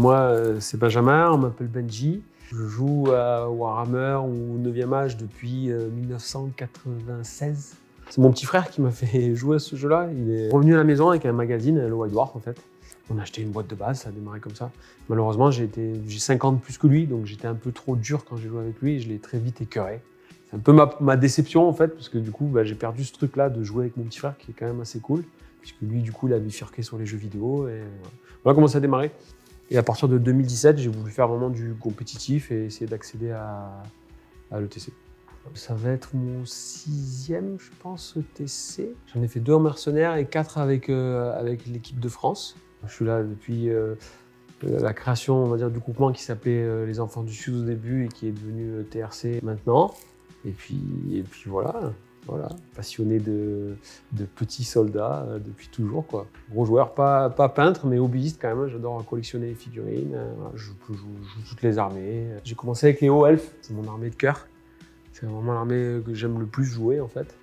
Moi, c'est Benjamin, on m'appelle Benji. Je joue à Warhammer ou 9e âge depuis 1996. C'est mon petit frère qui m'a fait jouer à ce jeu-là. Il est revenu à la maison avec un magazine, le White Dwarf en fait. On a acheté une boîte de base, ça a démarré comme ça. Malheureusement, j'ai 5 ans de plus que lui, donc j'étais un peu trop dur quand j'ai joué avec lui et je l'ai très vite écœuré. C'est un peu ma déception en fait, parce que du coup, j'ai perdu ce truc-là de jouer avec mon petit frère qui est quand même assez cool. Puisque lui, du coup, il a bifurqué sur les jeux vidéo et voilà comment ça a démarré. Et à partir de 2017, j'ai voulu faire vraiment du compétitif et essayer d'accéder à l'ETC. Ça va être mon 6e, je pense, ETC. J'en ai fait 2 en mercenaire et 4 avec l'équipe de France. Je suis là depuis la création, on va dire, du groupement qui s'appelait Les Enfants du Sud au début et qui est devenu TRC maintenant. Et puis voilà. Voilà, passionné de petits soldats depuis toujours, quoi. Gros joueur, pas peintre, mais hobbyiste quand même. J'adore collectionner les figurines. Je joue toutes les armées. J'ai commencé avec les hauts elfes, c'est mon armée de cœur. C'est vraiment l'armée que j'aime le plus jouer, en fait.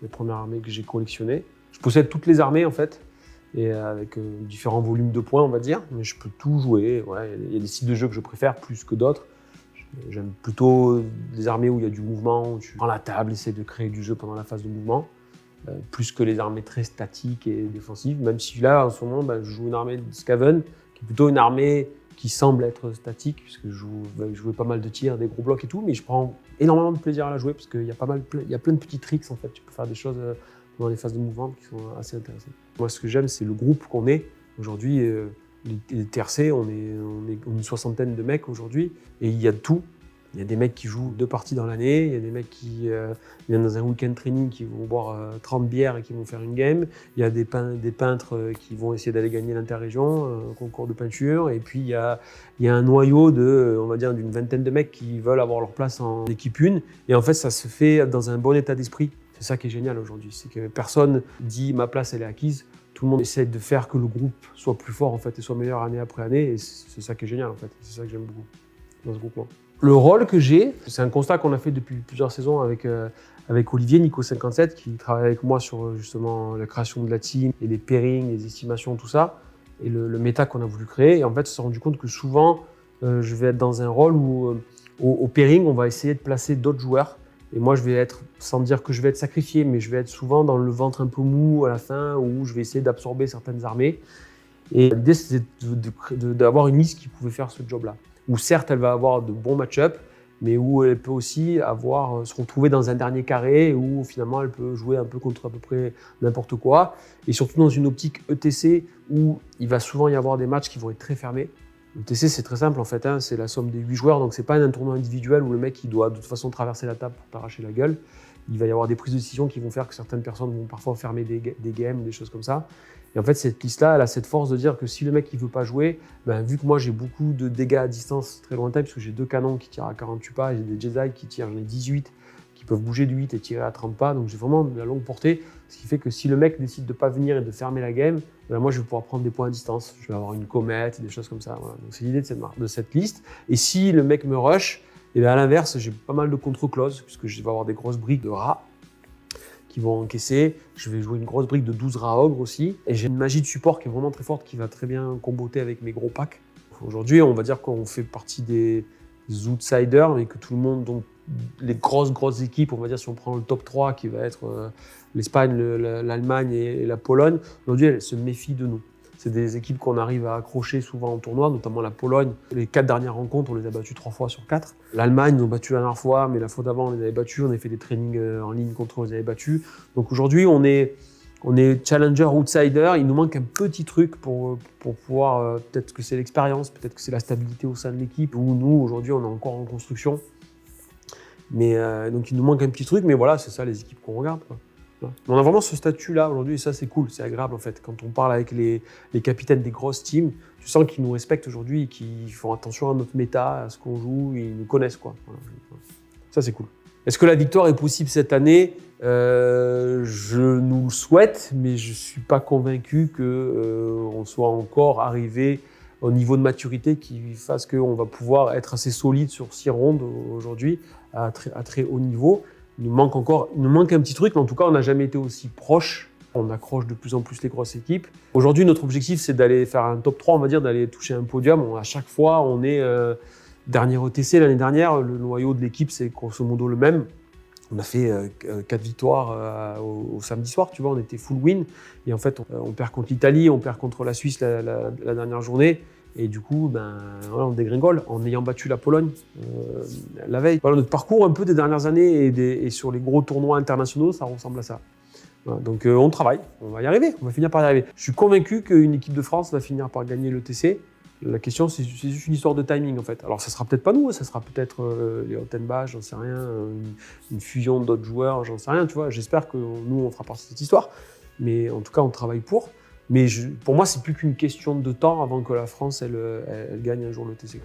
Les premières armées que j'ai collectionnées. Je possède toutes les armées, en fait, et avec différents volumes de points, on va dire. Mais je peux tout jouer. Ouais, il y a des styles de jeu que je préfère plus que d'autres. J'aime plutôt les armées où il y a du mouvement, où tu prends la table, essaies de créer du jeu pendant la phase de mouvement, plus que les armées très statiques et défensives. Même si là, en ce moment, je joue une armée de Skaven, qui est plutôt une armée qui semble être statique, puisque je jouais pas mal de tirs, des gros blocs et tout, mais je prends énormément de plaisir à la jouer, parce qu'il y a plein de petits tricks, en fait. Tu peux faire des choses dans les phases de mouvement qui sont assez intéressantes. Moi, ce que j'aime, c'est le groupe qu'on est. Aujourd'hui, les TRC, on est une 60aine de mecs aujourd'hui, et il y a de tout. Il y a des mecs qui jouent 2 parties dans l'année, il y a des mecs qui viennent dans un week-end training, qui vont boire 30 bières et qui vont faire une game. Il y a des peintres qui vont essayer d'aller gagner l'interrégion, un concours de peinture. Et puis il y a un noyau on va dire, d'une 20aine de mecs qui veulent avoir leur place en équipe 1. Et en fait, ça se fait dans un bon état d'esprit. C'est ça qui est génial aujourd'hui, c'est que personne dit ma place elle est acquise. Tout le monde essaie de faire que le groupe soit plus fort en fait, et soit meilleur année après année. Et c'est ça qui est génial en fait. C'est ça que j'aime beaucoup dans ce groupement. Le rôle que j'ai, c'est un constat qu'on a fait depuis plusieurs saisons avec Olivier, Nico57, qui travaille avec moi sur justement la création de la team et les pairings, les estimations, tout ça, et le méta qu'on a voulu créer. Et en fait, on s'est rendu compte que souvent, je vais être dans un rôle où au pairing, on va essayer de placer d'autres joueurs. Et moi, je vais être, sans dire que je vais être sacrifié, mais je vais être souvent dans le ventre un peu mou à la fin, où je vais essayer d'absorber certaines armées. Et l'idée, c'était d'avoir une liste qui pouvait faire ce job-là. Où certes, elle va avoir de bons match-ups, mais où elle peut aussi se retrouver dans un dernier carré, où finalement, elle peut jouer un peu contre à peu près n'importe quoi. Et surtout dans une optique ETC, où il va souvent y avoir des matchs qui vont être très fermés. L'ETC, c'est très simple en fait, hein, c'est la somme des 8 joueurs, donc c'est pas un tournoi individuel où le mec il doit de toute façon traverser la table pour t'arracher la gueule. Il va y avoir des prises de décision qui vont faire que certaines personnes vont parfois fermer des games, des choses comme ça. Et en fait, cette liste-là, elle a cette force de dire que si le mec il veut pas jouer, vu que moi j'ai beaucoup de dégâts à distance très lointain, puisque j'ai 2 canons qui tirent à 48 pas, j'ai des Jedi qui tirent, j'en ai 18, qui peuvent bouger de 8 et tirer à 30 pas, donc j'ai vraiment de la longue portée, ce qui fait que si le mec décide de pas venir et de fermer la game, moi je vais pouvoir prendre des points à distance, je vais avoir une comète, des choses comme ça. Voilà. Donc c'est l'idée de cette liste. Et si le mec me rush, et à l'inverse, j'ai pas mal de contre-clauses, puisque je vais avoir des grosses briques de rats qui vont encaisser. Je vais jouer une grosse brique de 12 rats ogres aussi. Et j'ai une magie de support qui est vraiment très forte, qui va très bien comboter avec mes gros packs. Aujourd'hui, on va dire qu'on fait partie des outsiders, mais que tout le monde, donc les grosses équipes, on va dire si on prend le top 3, qui va être l'Espagne, l'Allemagne et la Pologne, aujourd'hui, elles se méfient de nous. C'est des équipes qu'on arrive à accrocher souvent en tournoi, notamment la Pologne. Les 4 dernières rencontres, on les a battues 3 fois sur 4. L'Allemagne, ils ont battu la dernière fois, mais la fois d'avant, on les avait battus. On a fait des trainings en ligne contre eux, on les avait battus. Donc aujourd'hui, on est challenger, outsider. Il nous manque un petit truc pour pouvoir, peut-être que c'est l'expérience, peut-être que c'est la stabilité au sein de l'équipe, où nous, aujourd'hui, on est encore en construction. Mais donc il nous manque un petit truc, mais voilà, c'est ça les équipes qu'on regarde, quoi. On a vraiment ce statut-là aujourd'hui, et ça c'est cool, c'est agréable en fait. Quand on parle avec les capitaines des grosses teams, tu sens qu'ils nous respectent aujourd'hui, qu'ils font attention à notre méta, à ce qu'on joue, ils nous connaissent, quoi. Voilà. Ça c'est cool. Est-ce que la victoire est possible cette année ? Je nous le souhaite, mais je ne suis pas convaincu qu'on soit encore arrivé au niveau de maturité qui fasse qu'on va pouvoir être assez solide sur 6 rondes aujourd'hui, à très haut niveau. Il nous manque un petit truc, mais en tout cas, on n'a jamais été aussi proche On accroche de plus en plus les grosses équipes. Aujourd'hui, notre objectif, c'est d'aller faire un top 3, on va dire, d'aller toucher un podium. À chaque fois, on est dernier OTC l'année dernière. Le noyau de l'équipe, c'est grosso modo le même. On a fait 4 victoires au samedi soir, tu vois, on était full win. Et en fait, on perd contre l'Italie, on perd contre la Suisse la dernière journée. Et du coup, voilà, on dégringole en ayant battu la Pologne la veille. Voilà, notre parcours un peu des dernières années et sur les gros tournois internationaux, ça ressemble à ça. Voilà, donc on travaille, on va y arriver, on va finir par y arriver. Je suis convaincu qu'une équipe de France va finir par gagner le TC. La question, c'est juste une histoire de timing en fait. Alors ça sera peut-être pas nous, ça sera peut-être les Ottenbach, j'en sais rien, une fusion d'autres joueurs, j'en sais rien, tu vois. J'espère que nous, on fera partie de cette histoire. Mais en tout cas, on travaille pour. Mais pour moi, c'est plus qu'une question de temps avant que la France, elle gagne un jour le TC.